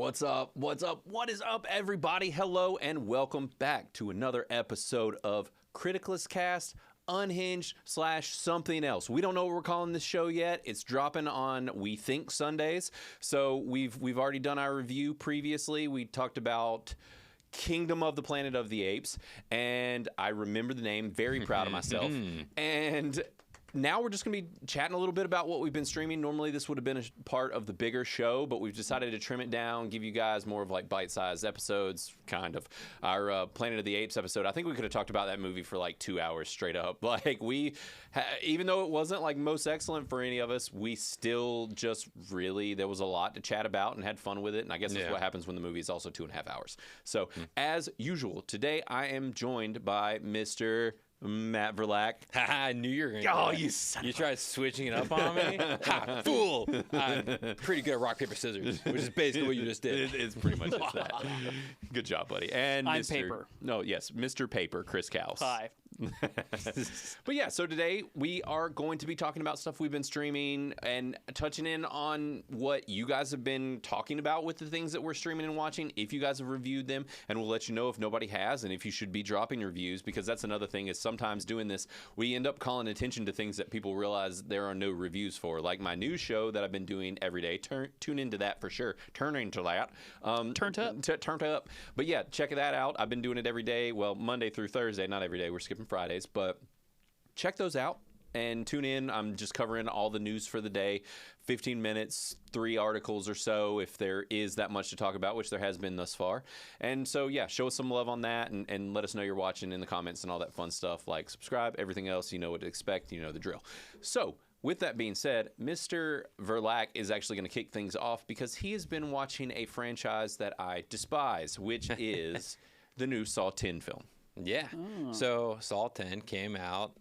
What's up? What's up? What is up, everybody? Hello, and welcome back to another episode of Criticalist Cast, Unhinged / something else. We don't know what we're calling this show yet. It's dropping on, we think, Sundays. So we've already done our review previously. We talked about Kingdom of the Planet of the Apes, and I remember the name. Very proud of myself. And now we're just going to be chatting a little bit about what we've been streaming. Normally, this would have been a part of the bigger show, but we've decided to trim it down, give you guys more of like bite-sized episodes, kind of. Our Planet of the Apes episode, I think we could have talked about that movie for like 2 hours straight up. Like even though it wasn't like most excellent for any of us, we still just really, there was a lot to chat about and had fun with it. And I guess that's what happens when the movie is also 2.5 hours. So as usual, today I am joined by Mr. Matt Verlack. I knew you were going to Oh, you son You tried switching it up on me? Ha, fool! I'm pretty good at rock, paper, scissors, which is basically what you just did. It's pretty much just that. Good job, buddy. And I'm Paper. No, yes, Mr. Paper, Chris Cows. Hi. But yeah, so today we are going to be talking about stuff we've been streaming and touching in on what you guys have been talking about with the things that we're streaming and watching, if you guys have reviewed them, and we'll let you know if nobody has and if you should be dropping reviews, because that's another thing is sometimes doing this, we end up calling attention to things that people realize there are no reviews for, like my new show that I've been doing every day. Tune into that for sure. Turn into that. Turned up. Turned up. But yeah, check that out. I've been doing it every day. Well, Monday through Thursday, not every day. We're skipping Fridays, but check those out and tune in. I'm just covering all the news for the day, 15 minutes, 3 articles or so, if there is that much to talk about, which there has been thus far. And so, yeah, show us some love on that and let us know you're watching in the comments and all that fun stuff. Like, subscribe, everything else, you know what to expect, you know the drill. So, with that being said, Mr. Verlack is actually going to kick things off because he has been watching a franchise that I despise, which is the new Saw 10 film. Yeah. So Saw 10 came out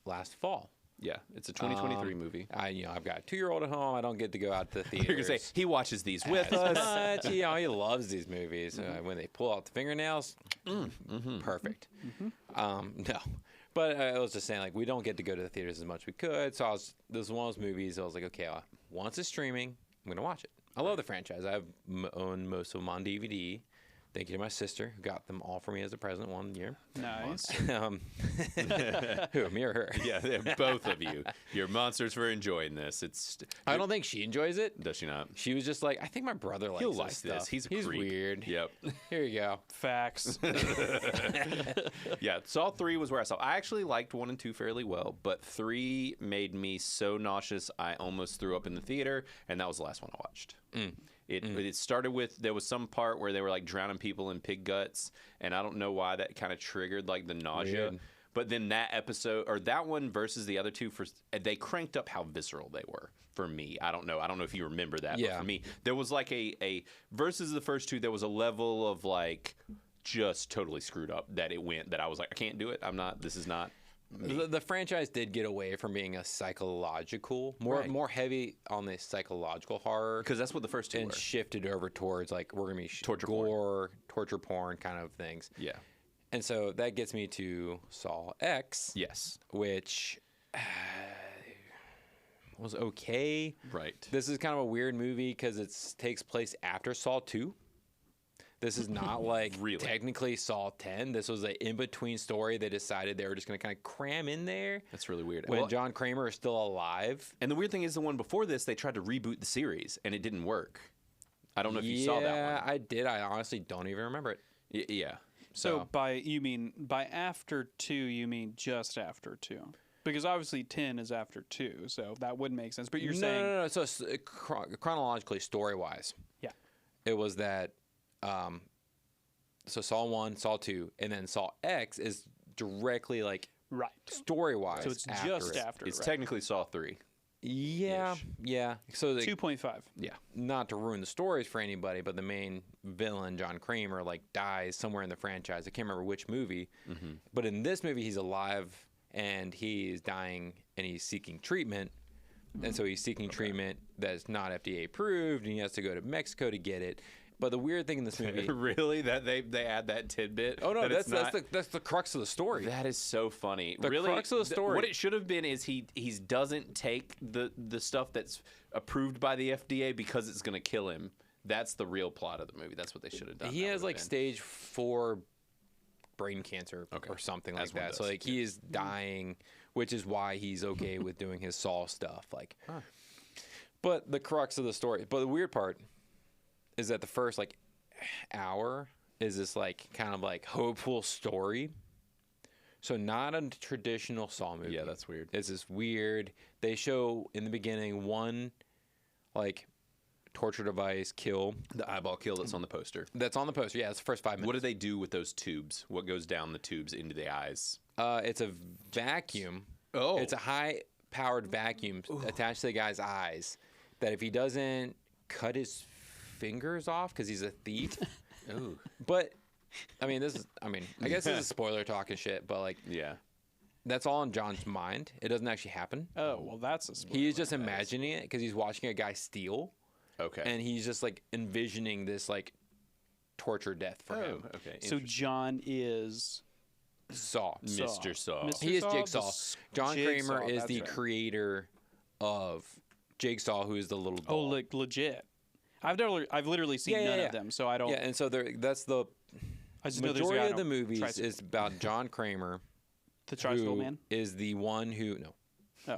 last fall. Yeah, it's a 2023 movie. I've got a 2-year-old at home. I don't get to go out to the theaters. You're going to say, he watches these with us. He loves these movies. When they pull out the fingernails, perfect. No. But I was just saying, like, we don't get to go to the theaters as much as we could. So this was one of those movies I was like, okay, once it's streaming, I'm going to watch it. I love the franchise. I've owned most of them on DVD. Thank you to my sister, who got them all for me as a present one year. Nice. Who, me or her? Yeah, both of you. You're monsters for enjoying this. I don't think she enjoys it. Does she not? She was just like, I think my brother likes He'll this like stuff. this. He's creep. Weird. Yep. Here you go. Facts. Yeah, Saw 3 was where I saw. I actually liked 1 and 2 fairly well, but 3 made me so nauseous I almost threw up in the theater, and that was the last one I watched. It started with, there was some part where they were like drowning people in pig guts, and I don't know why that kind of triggered like the nausea. Weird. But then that episode, or that one versus the other two, they cranked up how visceral they were for me. I don't know if you remember that, but for me, there was like a versus the first two, there was a level of like just totally screwed up that it went, that I was like, I can't do it. This is not. The franchise did get away from being a psychological, more heavy on the psychological horror, Because that's what the first two and were. shifted over towards like we're gonna be Torture torture porn kind of things. Yeah. And so that gets me to Saw X, Yes. which was okay. Right. This is kind of a weird movie because it takes place after Saw 2. This is not like Really? technically Saw 10. This was an in-between story they decided they were just going to kind of cram in there. That's really weird. When John Kramer is still alive. And the weird thing is, the one before this, they tried to reboot the series, and it didn't work. I don't know if you saw that one. Yeah, I did. I honestly don't even remember it. Yeah. So by after 2, you mean just after 2? Because obviously 10 is after 2, so that would make sense. But you're saying... No. So chronologically, story-wise, Yeah. it was that... so Saw 1, Saw 2, and then Saw X is directly like Right. story-wise. So it's after just it. after, It's right? technically Saw 3. Yeah, yeah. So 2.5. Yeah. not to ruin the stories for anybody, but the main villain, John Kramer, like dies somewhere in the franchise. I can't remember which movie, but in this movie, he's alive and he's dying and he's seeking treatment. And so he's seeking treatment that's not FDA approved, and he has to go to Mexico to get it. But the weird thing in this movie, Really? That they add that tidbit? oh no, that it's that's the crux of the story. That is so funny. The really, crux of the story. What it should have been is he doesn't take the stuff that's approved by the FDA because it's going to kill him. That's the real plot of the movie. That's what they should have done. He That has would've like been- stage 4 brain cancer Okay. or something like As one that. So does, like he is dying, which is why he's okay with doing his Saw stuff. Like, but the crux of the story. But the weird part is that the first like hour is this like kind of like hopeful story. So not a traditional Saw movie. Yeah, that's weird. It's this weird. They show in the beginning one like torture device kill The eyeball kill that's on the poster. that's on the poster. Yeah, it's the first 5 minutes. What do they do with those tubes? What goes down the tubes into the eyes? It's a vacuum. Oh. It's a high-powered vacuum attached to the guy's eyes that if he doesn't cut his fingers off because he's a thief. Ooh. But, I mean, I guess this is spoiler talk and shit, but, like, Yeah. that's all in John's mind. It doesn't actually happen. Oh, well, that's a spoiler. He's just imagining it because he's watching a guy steal, Okay. and he's just, like, envisioning this, like, torture death for him. Okay. So John is Saw. Mr. Saw. Mr. He is Saw, the Jigsaw. John Jigsaw, Kramer is that's the right. creator of Jigsaw, who is the little Oh, doll. like legit. I've literally seen Yeah, yeah, none yeah. of them, so I don't. Yeah, and so that's the I just know there's a majority guy of on the a movies tricycle. is about John Kramer, The tricycle who man. is the one who Oh,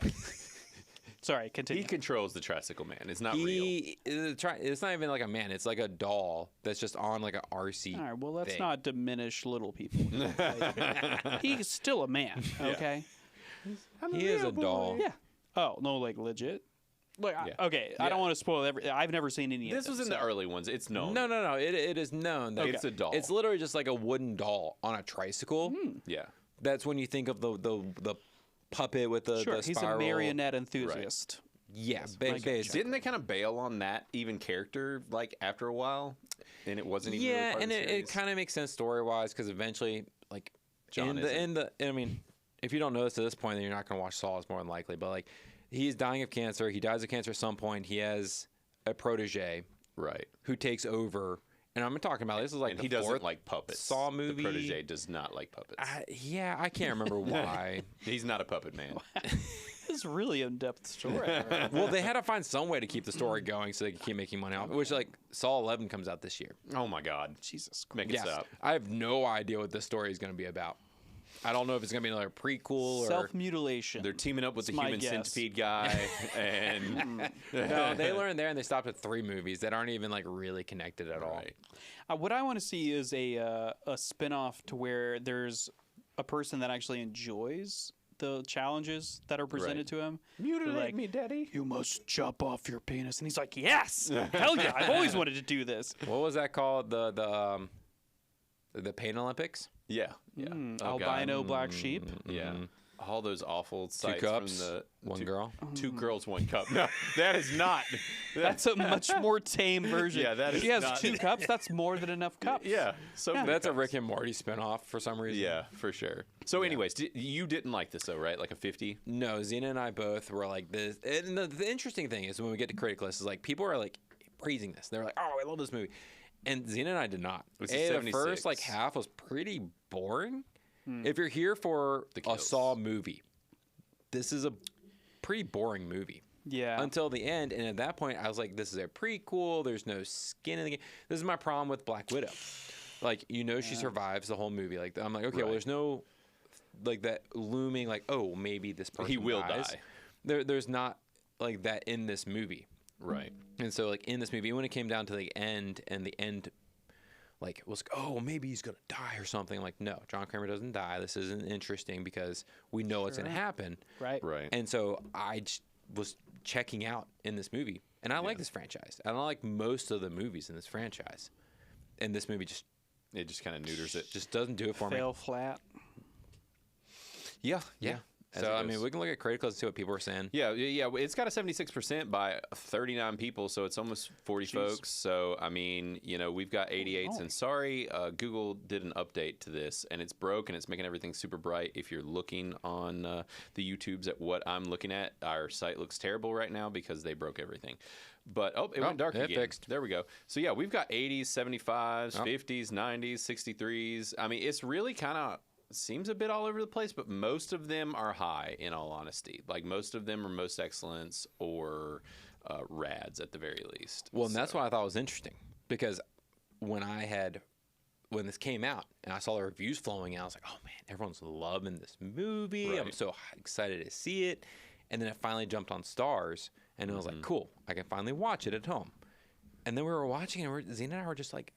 sorry. Continue. He controls the tricycle man. It's not real. it's not even like a man. It's like a doll that's just on like a RC. All right. Well, let's thing. not diminish little people. Like, he's still a man. Okay. He is a doll. Yeah. Oh no, like legit. Like Yeah. okay, I don't want to spoil I've never seen any This of was them, in the so- early ones. It's known. No. It is known that It's a doll. It's literally just like a wooden doll on a tricycle. Yeah. That's when you think of the puppet with the Sure, the he's a spiral. marionette enthusiast. Yeah, gotcha. Didn't they kind of bail on that even character like after a while? And it wasn't even really Yeah, part and of the it series? kind of makes sense story wise because eventually, like, John I mean, if you don't know this at this point, then you're not going to watch Saw. It's more than likely. But like, he's dying of cancer. He dies of cancer at some point. He has a protege Right. who takes over. And I'm talking about this is like And the he doesn't fourth like puppets. Saw movie. The protege does not like puppets. Yeah, I can't remember why. He's not a puppet man. This is really in-depth story. Well, they had to find some way to keep the story going so they could keep making money off. Which like Saw 11 comes out this year. Oh my God. Jesus Christ. Make it Yes, stop. I have no idea what this story is going to be about. I don't know if it's going to be another prequel or Self-mutilation. They're teaming up with That's the my human guess. centipede guy, and No, they learned there and they stopped at 3 movies that aren't even like really connected at all. Right. What I want to see is a spin-off to where there's a person that actually enjoys the challenges that are presented Right. to him. Mutilate Like, me, daddy. You must chop off your penis, and he's like, "Yes, hell yeah! I've always wanted to do this." What was that called? The Pain Olympics? Yeah. Yeah. Oh, God. Albino black sheep. Yeah. All those awful sights cups, from the one two- girl. 2 girls, 1 cup. No, that is not. That's a much more tame version. Yeah, that if is he has not- 2 cups, that's more than enough cups. Yeah. So many That's a cups. Rick and Morty spinoff for some reason. Yeah, for sure. So, anyways, you didn't like this though, right? Like a 50? No, Xena and I both were like this. And the interesting thing is when we get to critic list is like people are like praising this. They're like, "Oh, I love this movie," and Xena and I did not. It was a The first 76. like half was pretty boring. If you're here for a kills. Saw movie, this is a pretty boring movie. Yeah. Until the end, and at that point, I was like, "This is a prequel. There's no skin in the game." This is my problem with Black Widow. Like, she survives the whole movie. Like, I'm like, okay, well, Right. there's no like that looming, like, oh, maybe this person He will dies. die. There's not like that in this movie. Right. And so, like, in this movie, when it came down to the end, and the end, like, was, oh, maybe he's going to die or something. Like, no, John Kramer doesn't die. This isn't interesting because we know what's going to happen. Right. Right. And so I was checking out in this movie. And I like this franchise. And I like most of the movies in this franchise. And this movie just It just kind of neuters it. just doesn't do it for me. Fail flat. Yeah. Yeah. As So, it I mean, goes. we can look at criticals and see what people are saying. Yeah. It's got a 76% by 39 people, so it's almost 40 folks. So, I mean, we've got 88s. And sorry, Google did an update to this, and it's broke, and it's making everything super bright. If you're looking on the YouTubes at what I'm looking at, our site looks terrible right now because they broke everything. But, it went dark it again. fixed. There we go. So, yeah, we've got 80s, 75s, Oh. 50s, 90s, 63s. I mean, it's really kind of seems a bit all over the place, but most of them are high, in all honesty. Like, most of them are most excellence or rads at the very least. Well, and that's what I thought was interesting because when this came out and I saw the reviews flowing out, I was like, oh man, everyone's loving this movie. Right. I'm so excited to see it. And then it finally jumped on Stars, and I was like, cool, I can finally watch it at home. And then we were watching, and Zena and I were just like,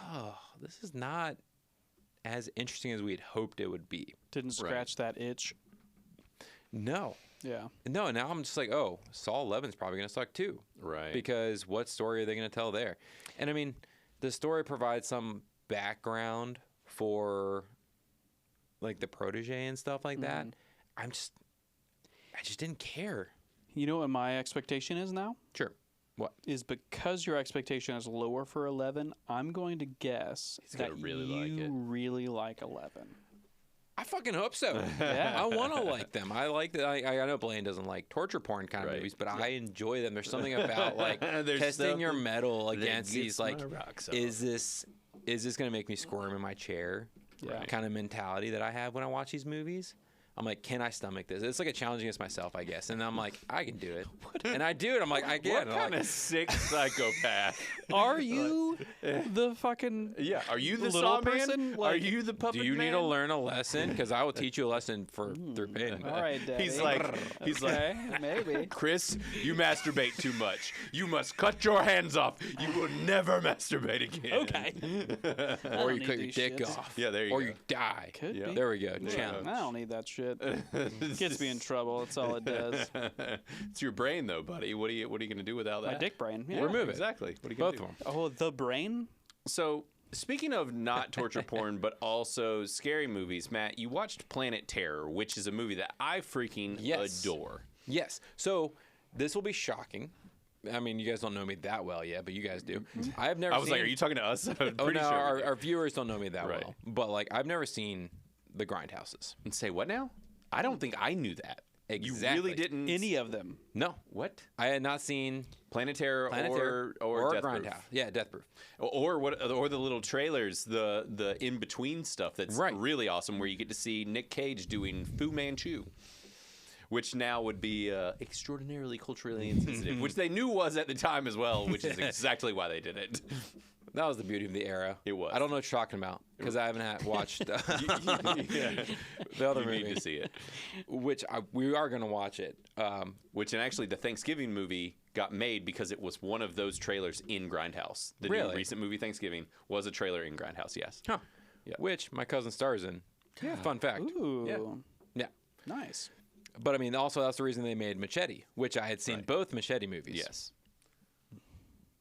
oh, this is not as interesting as we had hoped it would be. Didn't scratch that itch. No. Yeah. No, now I'm just like, oh, Saw 11's probably going to suck too. Right. Because what story are they going to tell there? And I mean, the story provides some background for like the protege and stuff like that. I just didn't care. You know what my expectation is now? Sure. What? Is because your expectation is lower for 11, I'm going to guess gonna that really you like it. really like 11. I fucking hope so. Yeah. I want to like them. I like that. I know Blaine doesn't like torture porn kind of Right. movies, but I enjoy them. There's something about like There's testing your something metal that against gets these like, my rocks off. is this going to make me squirm in my chair? Yeah. Kind of mentality that I have when I watch these movies. I'm like, can I stomach this? It's like a challenge against myself, I guess. And I'm like, I can do it. And I do it. I'm like, I can. What And I'm kind like, of sick psychopath? Are you the fucking Yeah, are you the little saw man? person? Are Like, you the puppet do you need man? to learn a lesson? Because I will teach you a lesson through pain. All right, Daddy. He's like, okay, maybe. Chris, you masturbate too much. You must cut your hands off. You will never masturbate again. Okay. Or you need cut your these dick shits. off. Yeah, there you or go. you die. Could Yeah. be. There we go. Yeah. Challenge. I don't need that shit. Gets me in trouble. That's all it does. It's your brain, though, buddy. What are you going to do without that? My dick brain. Yeah. Remove it. Exactly. What are you going Both to of do? them. Oh, the brain? So, speaking of not torture porn, but also scary movies, Matt, you watched Planet Terror, which is a movie that I freaking Yes. adore. Yes. So this will be shocking. I mean, you guys don't know me that well yet, but you guys do. I have never. I was seen, like, are you talking to us? I'm pretty Oh no, sure. we do. our viewers don't know me that Right. well. But like, I've never seen the Grindhouses. And say what now? I don't think I knew that. You Exactly. really didn't. Any of them. No, What? I had not seen Planet Terror, Planet Terror or Death Proof. Grindhouse. Yeah, Death Proof. Or the little trailers, the in between stuff that's Right. really awesome, where you get to see Nick Cage doing Fu Manchu, which now would be extraordinarily culturally insensitive, which they knew was at the time as well, which is exactly why they did it. That was the beauty of the era. It was. I don't know what you're talking about because I haven't watched Yeah. the other You movie, need to see it. which we are going to watch it. Which, and actually, the Thanksgiving movie got made because it was one of those trailers in Grindhouse. The new Really? recent movie Thanksgiving was a trailer in Grindhouse. Yes. Huh. Yeah. Which my cousin stars in. Yeah. Fun fact. Ooh. Yeah. Yeah. Nice. But I mean, also that's the reason they made Machete, which I had seen Right. both Machete movies. Yes.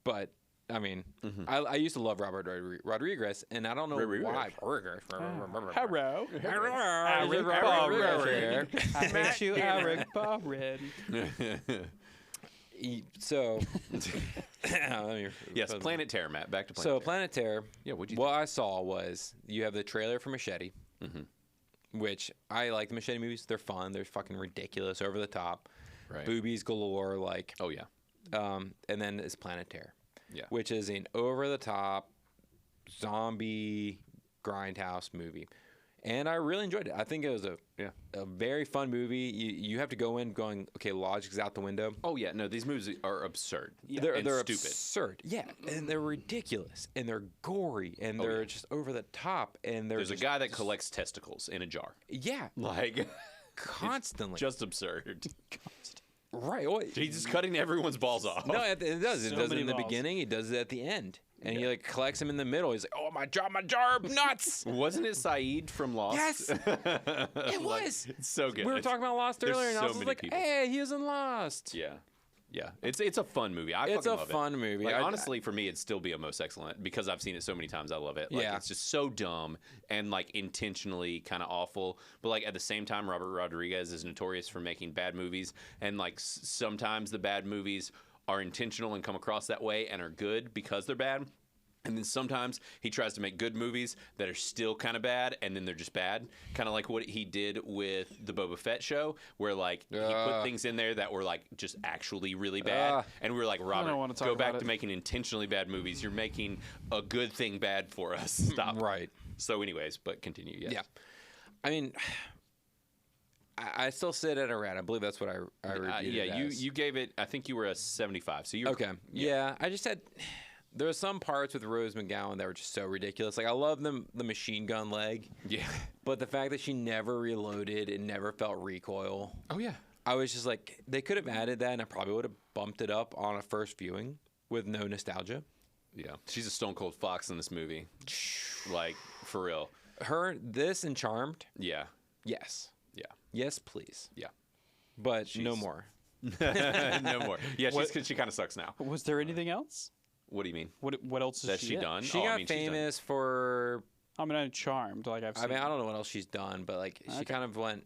But I mean, I used to love Robert Rodriguez, and I don't know why. Hello. Eric I met you, Eric Barred. So, Yes. Planet Terror, Matt. Back to Planet So Terror. Planet Terror. Yeah, what'd you What I saw was you have the trailer for Machete, which I like the Machete movies. They're fun. They're fucking ridiculous, over the top, Right. boobies galore. Like, Oh yeah. and then it's Planet Terror, Yeah. which is an over the top zombie grindhouse movie. And I really enjoyed it. I think it was a very fun movie. You have to go in going, okay, logic's out the window. Oh yeah. No, these movies are absurd. They're and stupid. absurd. Yeah, and they're ridiculous, and they're gory, and they're just over the top, and There's a just, guy that collects testicles in a jar. yeah, Like constantly. just absurd. Right. Well, He's just cutting everyone's balls off. no, it does. It So does it many in the balls. beginning. He does it at the end, and he like collects them in the middle. He's like, "Oh, my jar of nuts." Wasn't it Saeed from Lost? Yes, it was. It's so good. We were talking about Lost There's earlier, and I so was many like, people. "Hey, he was in Lost." Yeah. Yeah. It's a fun movie. I It's fucking a love fun it. movie. Like, I- honestly, for me, it'd still be a most excellent because I've seen it so many times. I love it. Like, Yeah. it's just so dumb and like intentionally kind of awful. But like at the same time, Robert Rodriguez is notorious for making bad movies, and like sometimes the bad movies are intentional and come across that way and are good because they're bad. And then sometimes he tries to make good movies that are still kind of bad, and then they're just bad. Kind of like what he did with the Boba Fett show, where like he put things in there that were like just actually really bad, and we were like, Robert, wanna talk go back about to it. making intentionally bad movies. You're making a good thing bad for us. Stop. Right. So, anyways, but continue. Yes. Yeah. I mean, I still sit at around. I believe that's what I reviewed yeah, it as. you gave it. I think you were a 75. So you Okay. Yeah. I just had. There were some parts with Rose McGowan that were just so ridiculous. Like I love the machine gun leg. Yeah. But the fact that she never reloaded and never felt recoil. Oh yeah. I was just like, they could have added that, and I probably would have bumped it up on a first viewing with no nostalgia. Yeah. She's a stone cold fox in this movie. Like for real. This and Charmed. Yeah. Yes. Yeah. Yes, please. Yeah. But no more. No more. Yeah, she kind of sucks now. Was there anything else? What do you mean? What else is That she she in? done? She Oh, I got mean, she's done. famous for. I mean, I'm Charmed. Like I've seen. I mean, I don't know what else she's done, but like she Okay. kind of went.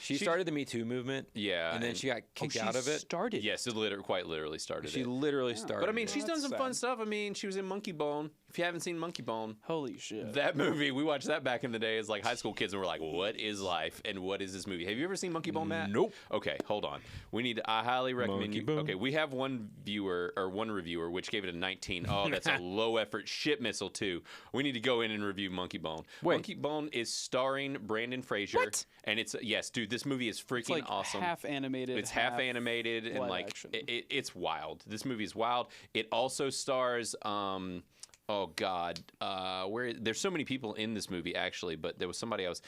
She started the Me Too movement. Yeah, and then she got kicked she out of it. started. Yes, it quite literally started She it. literally started. But I mean, it. she's done That's some sad. fun stuff. I mean, she was in Monkey Bone. If you haven't seen Monkey Bone, Holy shit. that movie, we watched that back in the day as like high school kids, and we're like, what is life and what is this movie? Have you ever seen Monkey Bone, Matt? Nope. Okay, hold on. I highly recommend Monkey you. Bone. Okay, we have one reviewer, which gave it a 19. Oh, that's a low effort shit missile too. We need to go in and review Monkey Bone. Wait. Monkey Bone is starring Brandon Fraser. What? And it's, yes, dude, this movie is freaking It's like awesome. half animated. It's half animated and live like action. it's wild. This movie is wild. It also stars oh god, there's so many people in this movie actually, but there was somebody I was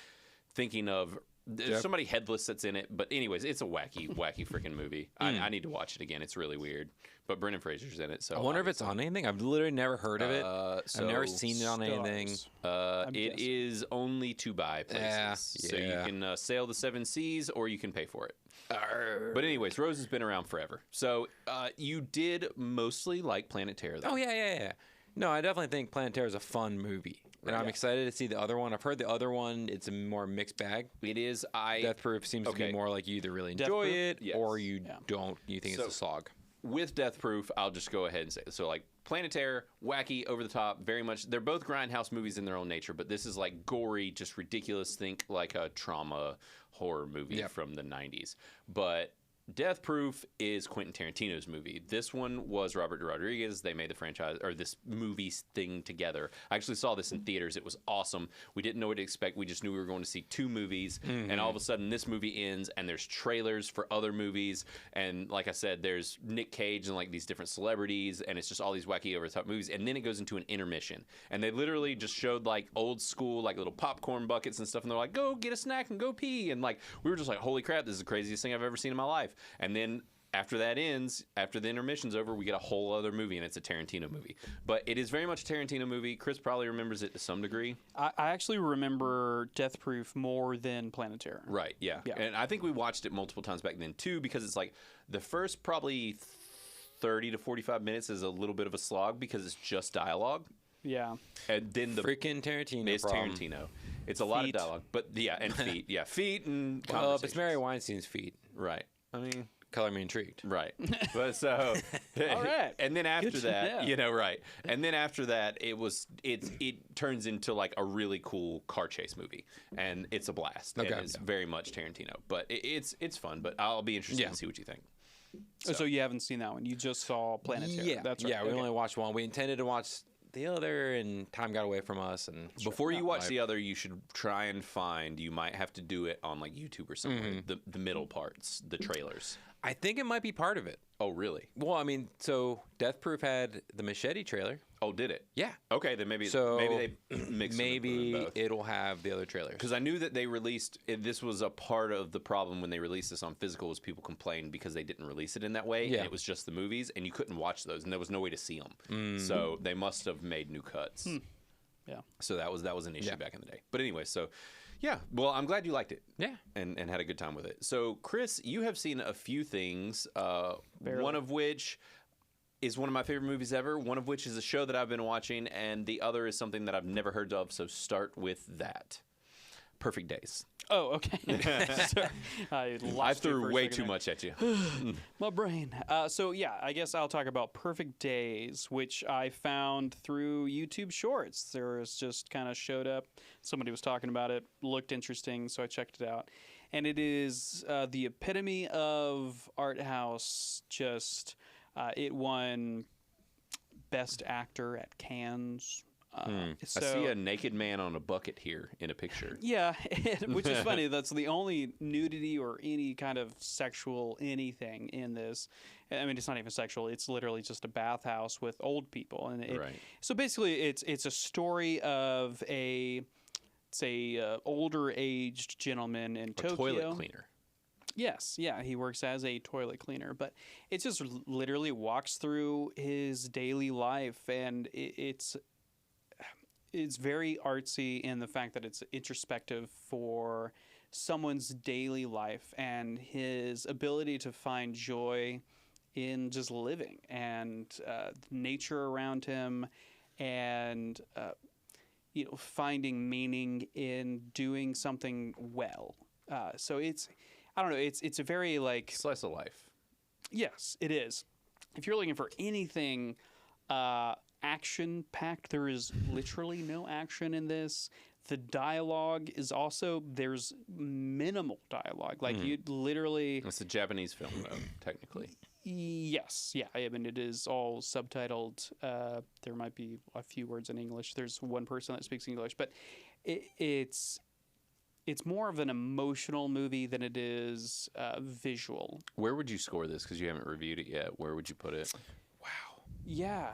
thinking of. There's somebody headless that's in it, but anyways, it's a wacky freaking movie. I need to watch it again. It's really weird, but Brendan Fraser's in it. So I wonder if it's on anything. I've literally never heard of it. so I've never seen it on anything. I'm it guessing. is only to buy places, so you yeah. can sail the seven seas or you can pay for it. But anyways, Rose has been around forever. So you did mostly like Planet Terror, though. Oh yeah. No, I definitely think Planet Terror is a fun movie, and I'm excited to see the other one. I've heard the other one; it's a more mixed bag. It is. Death Proof seems to Okay. be more like you either really Death enjoy Proof? it Yes. or you Yeah. don't. You think So- it's a slog. With Death Proof, I'll just go ahead and say so. Like Planet Terror, wacky, over the top, very much. They're both grindhouse movies in their own nature, but this is like gory, just ridiculous. Think like a trauma horror movie Yep. from the '90s. But Death Proof is Quentin Tarantino's movie. This one was Robert Rodriguez. They made the franchise or this movie thing together. I actually saw this in theaters. It was awesome. We didn't know what to expect. We just knew we were going to see two movies, and all of a sudden this movie ends, and there's trailers for other movies. And like I said, there's Nick Cage and like these different celebrities, and it's just all these wacky over the top movies. And then it goes into an intermission, and they literally just showed like old school like little popcorn buckets and stuff, and they're like, "Go get a snack and go pee." And like we were just like, "Holy crap, this is the craziest thing I've ever seen in my life." And then after that ends, after the intermission's over, we get a whole other movie, and it's a Tarantino movie. But it is very much a Tarantino movie. Chris probably remembers it to some degree. I actually remember Death Proof more than Planet Terror. Right, yeah. Yeah. And I think we watched it multiple times back then, too, because it's like the first probably 30 to 45 minutes is a little bit of a slog because it's just dialogue. Yeah. And then the Freaking Tarantino. it's problem. Tarantino. It's a lot of Feet. dialogue. But yeah, and feet. Yeah, feet and Well, if it's conversations. Mary Weinstein's feet, Right. I mean... color me intrigued. Right. But so All right. And then after Good to that, know. you know, right. And then after that it turns into like a really cool car chase movie. And it's a blast. Okay. And it's very much Tarantino. But it's fun, but I'll be interested to see what you think. So you haven't seen that one. You just saw Planet Terror. Yeah, That's right. yeah. We Okay. only watched one. We intended to watch the other, and time got away from us. And Before you watch Life. the other, you should try and find, you might have to do it on like YouTube or somewhere, the middle parts, the trailers. I think it might be part of it. Oh, really? Well, I mean, so Death Proof had the Machete trailer. Oh, did it? Yeah. Okay, then maybe So they mixed maybe it'll have the other trailers. because I knew that they released this was a part of the problem when they released this on physical was people complained because they didn't release it in that way Yeah. and it was just the movies and you couldn't watch those and there was no way to see them. So they must have made new cuts. Yeah. So that was an issue Yeah. back in the day. But anyway, so yeah, well, I'm glad you liked it. Yeah. And had a good time with it. So, Chris, you have seen a few things, Barely. one of which is one of my favorite movies ever, one of which is a show that I've been watching, and the other is something that I've never heard of, so start with that. Perfect Days. Oh, okay. Sorry. I I lost you for threw a way second too there. much at you. My brain. So yeah, I guess I'll talk about Perfect Days, which I found through YouTube Shorts. There was just kind of showed up. Somebody was talking about it, looked interesting, so I checked it out. And it is the epitome of art house. Just it won Best Actor at Cannes. I see a naked man on a bucket here in a picture. Yeah, which is funny. That's the only nudity or any kind of sexual anything in this. I mean, it's not even sexual. It's literally just a bathhouse with old people. And Right. So basically, it's a story of a older aged gentleman in Tokyo. Toilet cleaner. Yes, yeah, he works as a toilet cleaner, but it just literally walks through his daily life, and it's very artsy in the fact that it's introspective for someone's daily life and his ability to find joy in just living and nature around him, and finding meaning in doing something well. So I don't know. It's a very like Slice of life. Yes, it is. If you're looking for anything action packed, there is literally no action in this. The dialogue is also, there's minimal dialogue. Like you literally. It's a Japanese film, though, technically. Yes, yeah. I mean, it is all subtitled. There might be a few words in English. There's one person that speaks English, but it's more of an emotional movie than it is visual. Where would you score this? Because you haven't reviewed it yet. Where would you put it? Wow. Yeah.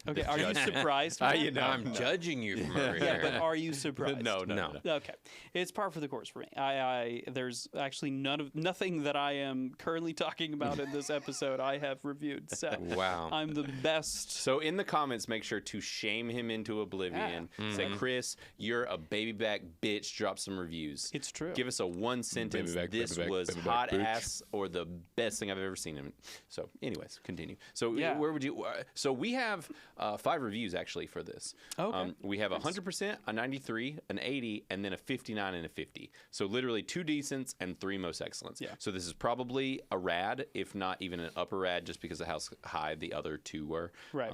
Okay, are you surprised? I'm judging you from over Yeah, here. but are you surprised? No. Okay, it's par for the course for me. There's actually nothing that I am currently talking about in this episode I have reviewed. So Wow. I'm the best. So in the comments, make sure to shame him into oblivion. Say, Chris, you're a baby back bitch. Drop some reviews. It's true. Give us a one sentence. This was hot ass or the best thing I've ever seen him. So, anyways, continue. So Yeah. where would you? So we have 5 reviews actually for this. Okay. We have 100%, a 93, an 80, and then a 59 and a 50. So literally 2 decents and 3 most excellents. Yeah. So this is probably a rad, if not even an upper rad, just because of how high the other 2 were. Right.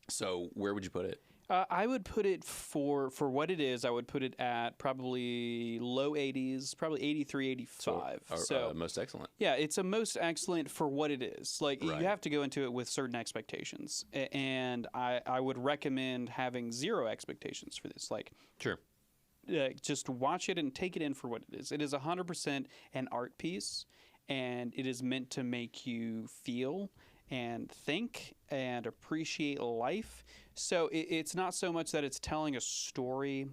So where would you put it? I would put it for what it is. I would put it at probably low 80s, probably 83, 85. So most excellent. yeah, it's a most excellent for what it is. Like Right. you have to go into it with certain expectations, and I would recommend having 0 expectations for this. Like Sure. just watch it and take it in for what it is. It is 100% an art piece, and it is meant to make you feel and think and appreciate life. So it's not so much that it's telling a story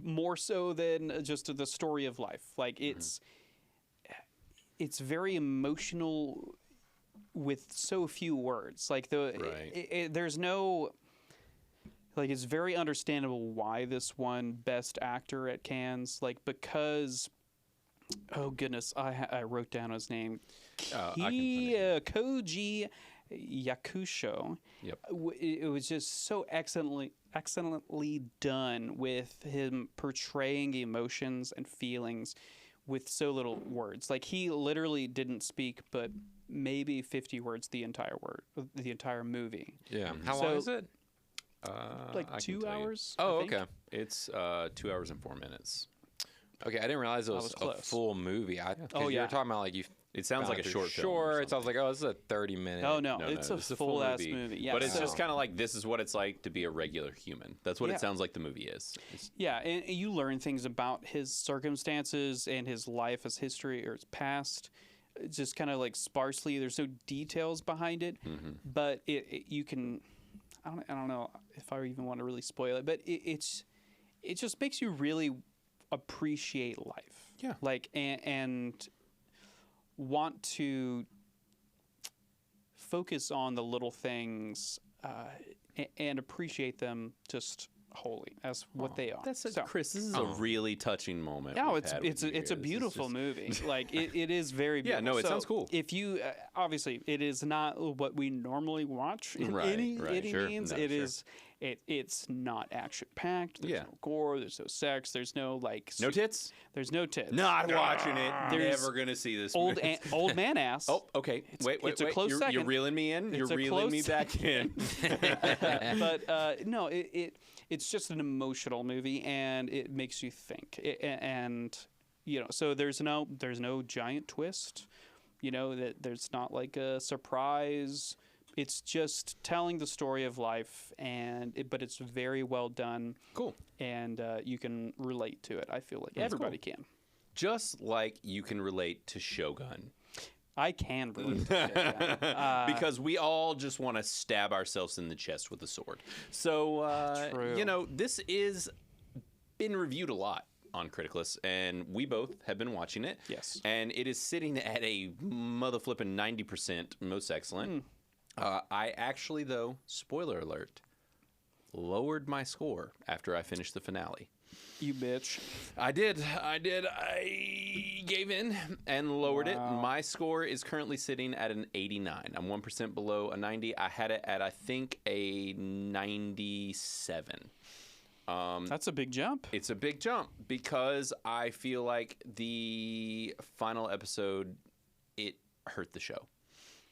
more so than just the story of life. Like it's very emotional with so few words. Like there's no, like, it's very understandable why this won Best Actor at Cannes. Like, because, oh goodness, I wrote down his name. Koji Yakusho. Yep. It was just so excellently done with him portraying emotions and feelings with so little words. Like he literally didn't speak but maybe 50 words the entire movie. Yeah. How long is it? Like I can 2 tell you. hours. Oh, I think. okay. It's 2 hours and 4 minutes. Okay, I didn't realize it was was a close. full movie. Oh, You yeah. were talking about like you. It sounds like a short film. or Short. So I was like, oh, this is a 30-minute. Oh no, No, it's no, a it's a full ass movie. Yeah, but it's so- just kind of like this is what it's like to be a regular human. That's what Yeah. it sounds like the movie is. Yeah, and you learn things about his circumstances and his life, his history, or his past. It's just kind of like sparsely. There's no details behind it, but you can. I don't know if I even want to really spoil it, but it just makes you really appreciate life. Yeah. Like and want to focus on the little things and appreciate them just wholly as what they are. That's So- Chris. This is a really touching moment. No, we've it's had with it's you a, it's a here. This is beautiful just- movie. Like it is very Yeah, beautiful. no, it So sounds cool. If you obviously it is not what we normally watch in Right, any sure. means. No, It sure. is it's not action packed. There's Yeah. no gore. There's no sex. There's no like No tits. There's no tits. Not watching it. There's Never gonna see this. Old movie. old man ass. Oh, okay. Wait. it's a close you're second. reeling me in. It's You're a reeling me close back in. But no, it's just an emotional movie, and it makes you think. And so there's no giant twist. That there's not like a surprise It's just telling the story of life, but it's very well done. Cool. And you can relate to it. I feel like everybody can. Just like you can relate to Shogun. I can relate to Shogun. Because we all just want to stab ourselves in the chest with a sword. So, True. this is been reviewed a lot on Criticalist, and we both have been watching it. Yes. And it is sitting at a mother flipping 90% most excellent. I actually, though, spoiler alert, lowered my score after I finished the finale. You bitch. I did. I gave in and lowered it. My score is currently sitting at an 89. I'm 1% below a 90. I had it at, I think, a 97. That's a big jump. It's a big jump because I feel like the final episode, it hurt the show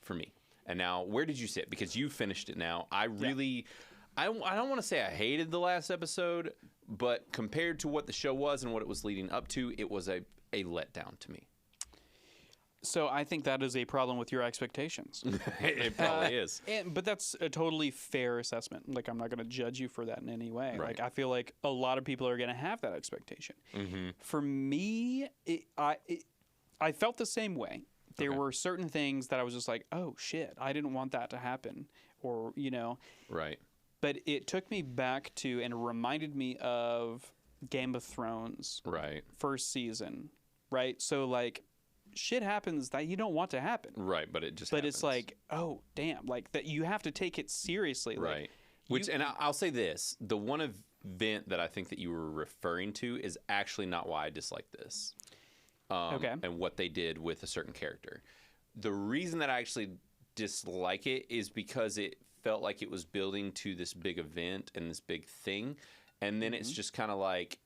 for me. And now, where did you sit? Because you finished it now. I really, I don't want to say I hated the last episode, but compared to what the show was and what it was leading up to, it was a letdown to me. So I think that is a problem with your expectations. It probably is. But that's a totally fair assessment. Like, I'm not going to judge you for that in any way. Right. Like, I feel like a lot of people are going to have that expectation. Mm-hmm. For me, I felt the same way. There were certain things that I was just like, oh, shit, I didn't want that to happen. Or, Right. But it took me back to and reminded me of Game of Thrones. Right. First season. Right? So, like, shit happens that you don't want to happen. Right, but it just But happens. it's like, oh, damn. Like, that you have to take it seriously. Like, Right. Which, and I'll say this, the one event that I think that you were referring to is actually not why I dislike this. And what they did with a certain character. The reason that I actually dislike it is because it felt like it was building to this big event and this big thing. And then it's just kind of like,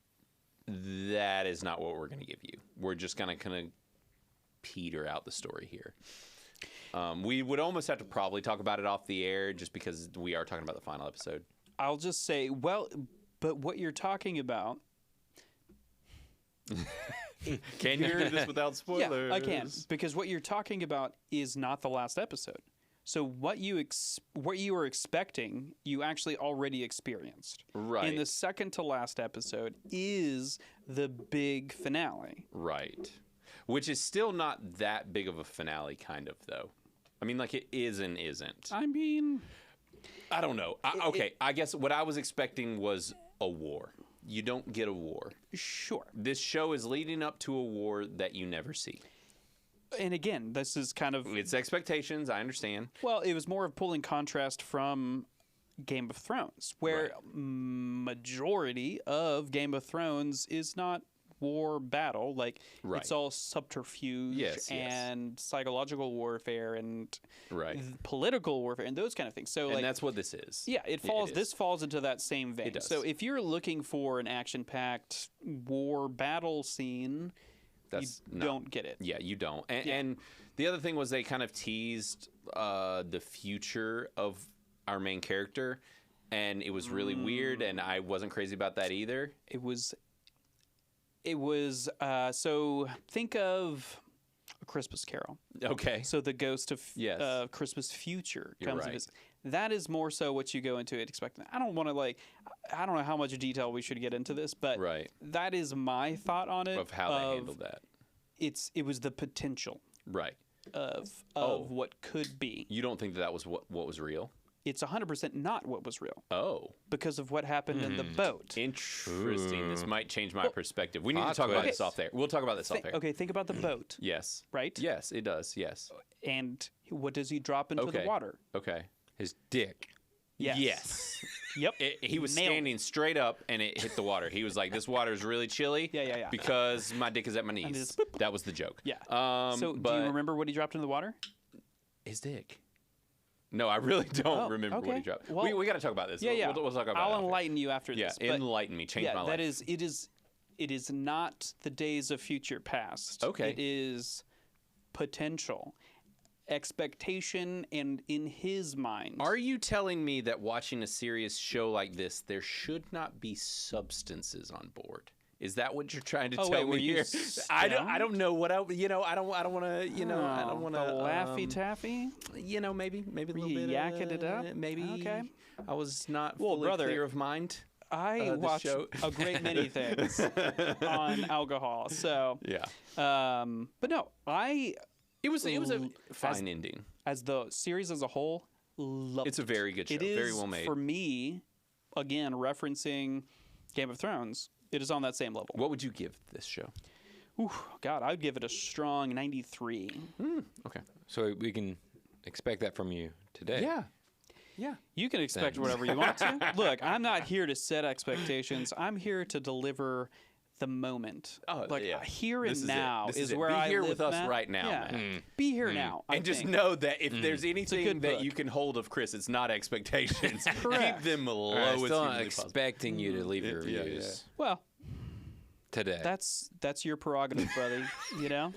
that is not what we're going to give you. We're just going to kind of peter out the story here. We would almost have to probably talk about it off the air just because we are talking about the final episode. I'll just say, well, but what you're talking about... Can you hear this without spoilers? Yeah, I can. Because what you're talking about is not the last episode. So what you were expecting, you actually already experienced. Right. In the second to last episode is the big finale. Right. Which is still not that big of a finale, kind of, though. I mean, like, it is and isn't. I mean... I don't know. I guess what I was expecting was a war. You don't get a war. Sure. This show is leading up to a war that you never see. And again, this is kind of... It's expectations, I understand. Well, it was more of pulling contrast from Game of Thrones, where majority of Game of Thrones is not war battle. Like, it's all subterfuge and psychological warfare and political warfare and those kind of things. So, and like, that's what this is. Yeah, this falls into that same vein. It does. So if you're looking for an action-packed war battle scene... don't get it. Yeah, you don't. And the other thing was they kind of teased the future of our main character, and it was really weird, and I wasn't crazy about that either. It was so think of A Christmas Carol. Okay. So the ghost of Christmas future comes to visit. That is more so what you go into it expecting. I don't know how much detail we should get into this, but that is my thought on it. Of how they handled that. It was the potential. Right. Of what could be. You don't think that was what was real? It's 100% not what was real. Oh. Because of what happened in the boat. Interesting. This might change my perspective. We need to talk about this off there. We'll talk about this off there. Okay, think about the boat. Yes. Right? Yes, it does. Yes. And what does he drop into the water? Okay. His dick. Yes. Yep. He was standing straight up and it hit the water. He was like, this water is really chilly. Yeah. Because my dick is at my knees. That was the joke. Yeah. So do you remember what he dropped into the water? His dick. No, I really don't remember what he dropped. Well, we got to talk about this. Yeah. We'll talk about it. I'll enlighten you after this. Yeah, enlighten me. Change my life. That is, it is not the days of future past. Okay. It is potential. Expectation and in his mind. Are you telling me that watching a serious show like this, there should not be substances on board? Is that what you're trying to Oh, tell wait, were me you here? I don't know what I I don't want to I don't want to Laffy Taffy. maybe a little you bit yakking it up? maybe. Okay. I was not Well, fully brother, clear of mind. I the watch show. a great many things on alcohol. So, Yeah. but no, It was a fine ending. as the series as a whole, loved It's a very good show. It is, Very well made. for me, again, referencing Game of Thrones, it is on that same level. What would you give this show? Ooh, God, I would give it a strong 93. Okay. So we can expect that from you today. Yeah. Yeah. You can expect whatever you want to. Look, I'm not here to set expectations. I'm here to deliver the moment. Oh, like yeah. here This and is it. now This is is it. where Be I here live, with us Matt. right now, Yeah. Matt. Be here now. I And just think. know that if there's anything good that book. you can hold of Chris, it's not expectations. Correct. Keep them low All right, as still not humanly possible. expecting you to leave your Yeah, yeah. reviews Well, today. that's your prerogative, buddy. You know,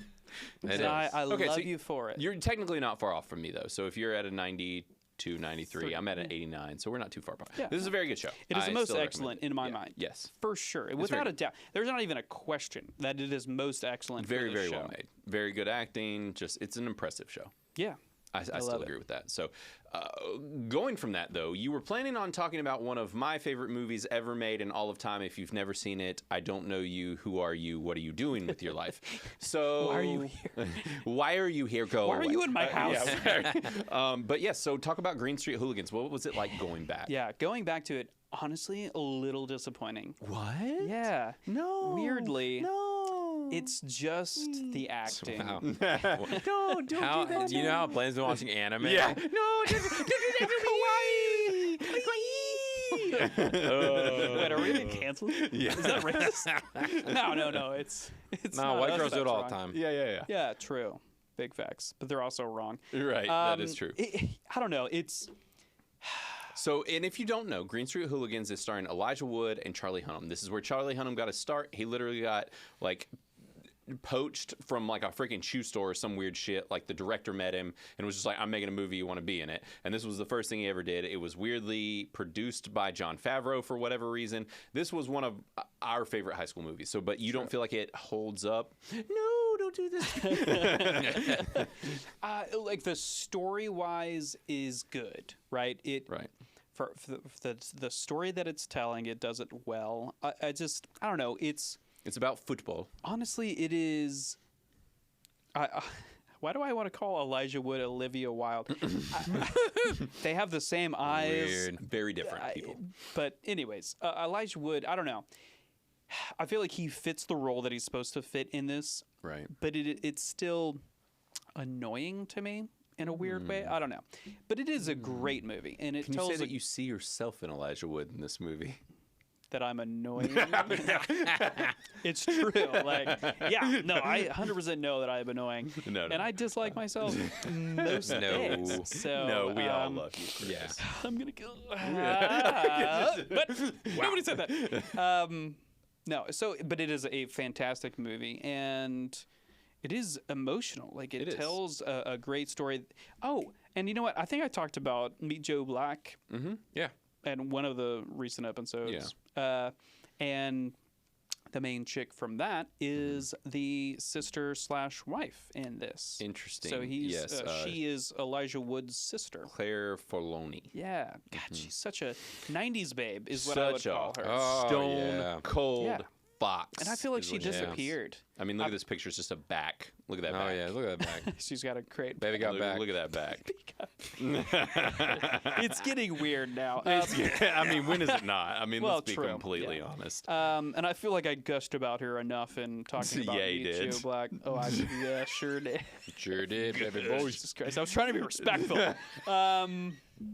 It and is. I Okay, love so you for it. You're technically not far off from me, though. So if you're at a 92, 93, I'm at an 89, so we're not too far apart. Yeah. This is a very good show. It is the I most still recommend excellent it. in my Yeah. mind. Yes. For sure. very Without a good. doubt. There's not even a question that it is most excellent Very, for this very show. well made. Very good acting. Just, it's an impressive show. Yeah. I still love it. agree with that. So, going from that, though, you were planning on talking about one of my favorite movies ever made in all of time. If you've never seen it, I don't know you. Who are you? What are you doing with your life? So, Why are you here? Why are you here? Go Why are away. you in my house? But yes, so talk about Green Street Hooligans. What was it like going back? Yeah, going back to it, honestly, a little disappointing. What? Yeah. No. Weirdly, No. it's just the acting. Wow. no. Don't How, do that. do you know how Blaine's been watching anime? Yeah. No. Don't do that to me. Wait, are we being canceled? Yeah. Is that racist? No. It's No, not white us girls do it that's all wrong. the time. Yeah. Yeah, true. Big facts, but they're also wrong. Right. That is true. I don't know. It's So, and if you don't know, Green Street Hooligans is starring Elijah Wood and Charlie Hunnam. This is where Charlie Hunnam got his start. He literally got like poached from like a freaking shoe store or some weird shit. Like the director met him and was just like, I'm making a movie, you want to be in it. And this was the first thing he ever did. It was weirdly produced by Jon Favreau for whatever reason. This was one of our favorite high school movies. So, but you don't feel like it holds up? No, don't do this. like the story wise is good, right? Right. For the story that it's telling, it does it well. I don't know. It's about football. Honestly, it is. Why do I want to call Elijah Wood Olivia Wilde? They have the same eyes. Weird. Very different people. But anyways, Elijah Wood, I don't know. I feel like he fits the role that he's supposed to fit in this, Right. but it's still annoying to me in a weird way. I don't know. But it is a great movie, and it Can you tells say that a- you see yourself in Elijah Wood in this movie? that I'm annoying. It's true. Like, yeah, no, I 100% know that I'm annoying. No. And I dislike myself most No. days. So, No, we all love you, Chris. Yeah. I'm gonna go. But nobody said that. No, so but it is a fantastic movie, and it is emotional. Like it is. tells a great story. Oh, and you know what? I think I talked about Meet Joe Black Yeah. in one of the recent episodes. And the main chick from that is the sister/wife in this. Interesting. So Yes, she is Elijah Wood's sister. Claire Forloni. Yeah, God, she's such a '90s babe, is what I would Such a call her. Oh, Stone yeah. cold Yeah. fox. And I feel like is she what is. disappeared. I mean, look at this picture. It's just a back. Look at that Oh back. yeah, look at that back. She's got a great. Baby got look, back. Look at that back. It's getting weird now. I mean, when is it not? I mean, Well, let's be true. completely Yeah. honest. And I feel like I gushed about her enough in talking about Yeah, you Meet did. Joe Black. Oh, yeah, sure did. Sure did, baby boy. Jesus Christ, I was trying to be respectful.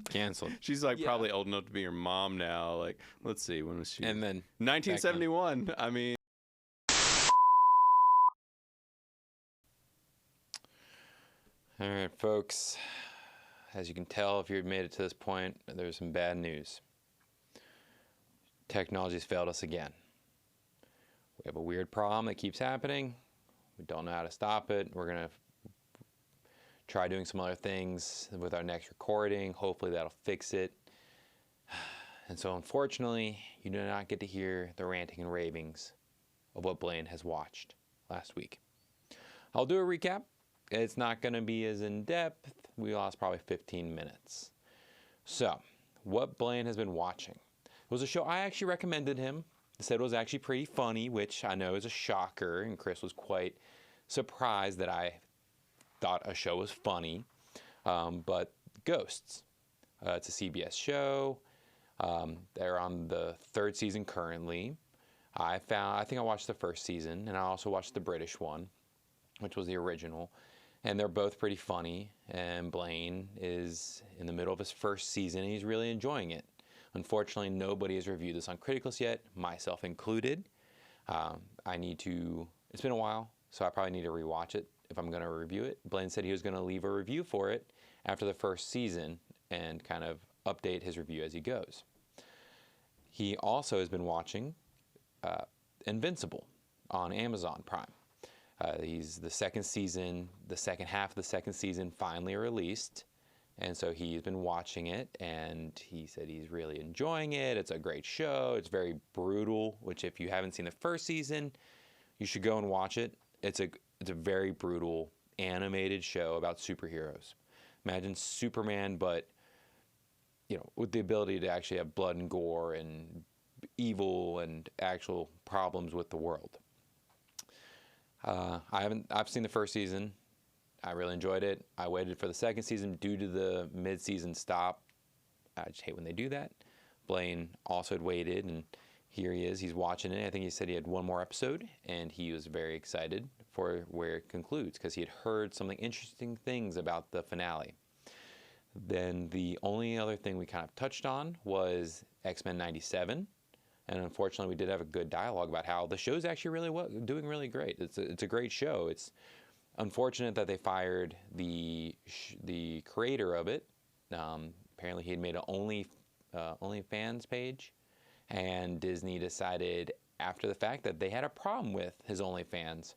Canceled. She's like probably old enough to be your mom now. Like, let's see, when was she? And then 1971. I mean, all right, folks. As you can tell, if you've made it to this point, there's some bad news. Technology's failed us again. We have a weird problem that keeps happening. We don't know how to stop it. We're going to try doing some other things with our next recording. Hopefully that'll fix it. And so unfortunately, you do not get to hear the ranting and ravings of what Blaine has watched last week. I'll do a recap. It's not going to be as in-depth. We lost probably 15 minutes. So, what Blaine has been watching. It was a show I actually recommended him. He said it was actually pretty funny, which I know is a shocker, and Chris was quite surprised that I thought a show was funny. But Ghosts. It's a CBS show. They're on the 3rd season currently. I think I watched the 1st season, and I also watched the British one, which was the original. And they're both pretty funny, and Blaine is in the middle of his 1st season, and he's really enjoying it. Unfortunately, nobody has reviewed this on Criticalist yet, myself included. It's been a while, so I probably need to rewatch it if I'm going to review it. Blaine said he was going to leave a review for it after the 1st season and kind of update his review as he goes. He also has been watching Invincible on Amazon Prime. He's the 2nd season, the second half of the 2nd season finally released. And so he's been watching it, and he said he's really enjoying it. It's a great show. It's very brutal, which if you haven't seen the 1st season, you should go and watch it. It's a very brutal animated show about superheroes. Imagine Superman, but with the ability to actually have blood and gore and evil and actual problems with the world. I've seen the 1st season. I really enjoyed it. I waited for the 2nd season due to the mid-season stop. I just hate when they do that. Blaine also had waited, and here he is. He's watching it. I think he said he had one more episode, and he was very excited for where it concludes because he had heard some interesting things about the finale. Then the only other thing we kind of touched on was X-Men 97. And unfortunately, we did have a good dialogue about how the show's actually doing really great. It's a great show. It's unfortunate that they fired the creator of it. Apparently, he had made an OnlyFans page, and Disney decided after the fact that they had a problem with his OnlyFans,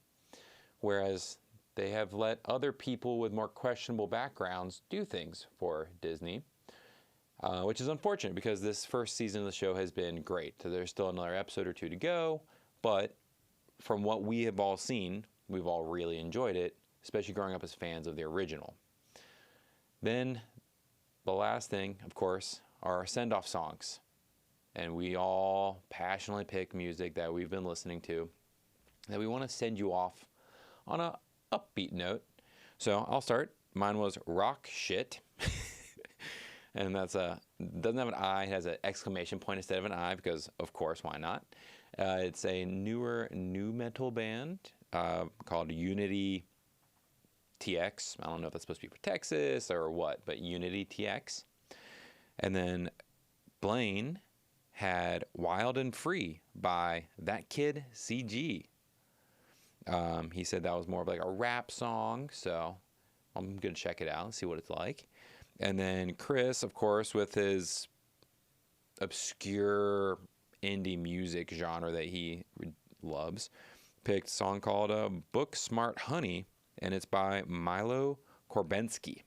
whereas they have let other people with more questionable backgrounds do things for Disney. Which is unfortunate because this 1st season of the show has been great. So there's still another episode or 2 to go, but from what we have all seen, we've all really enjoyed it, especially growing up as fans of the original. Then the last thing, of course, are our send-off songs. And we all passionately pick music that we've been listening to that we want to send you off on a upbeat note. So I'll start. Mine was Rock Shit. And doesn't have an I, it has an exclamation point instead of an I because, of course, why not? It's a newer new metal band called UnityTX. I don't know if that's supposed to be for Texas or what, but UnityTX. And then Blaine had Wild and Free by That Kid CG. He said that was more of like a rap song, so I'm going to check it out and see what it's like. And then Chris, of course, with his obscure indie music genre that he loves, picked a song called Booksmart Honey, and it's by Milo Korbenski.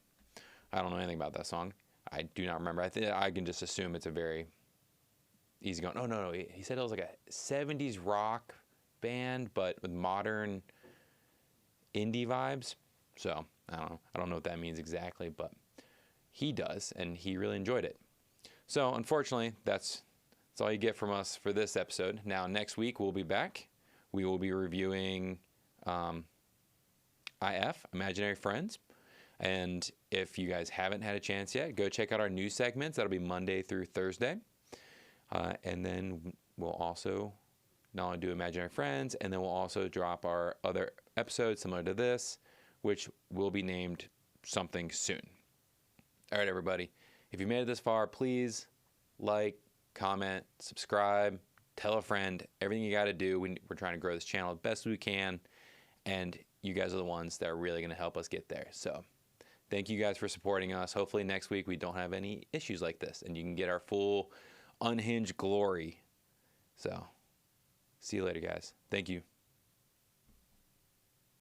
I don't know anything about that song. I do not remember. I can just assume it's a very easygoing. Oh, no. He said it was like a 70s rock band, but with modern indie vibes. So, I don't know. I don't know what that means exactly, but he does, and he really enjoyed it. So, unfortunately, that's all you get from us for this episode. Now, next week, we'll be back. We will be reviewing IF, Imaginary Friends. And if you guys haven't had a chance yet, go check out our new segments. That'll be Monday through Thursday. And then we'll also not only do Imaginary Friends, and then we'll also drop our other episodes similar to this, which will be named something soon. All right, everybody. If you made it this far, please like, comment, subscribe, tell a friend, everything you got to do. We're trying to grow this channel as best as we can, and you guys are the ones that are really going to help us get there. So thank you guys for supporting us. Hopefully next week we don't have any issues like this, and you can get our full Unhinged glory. So see you later, guys. Thank you.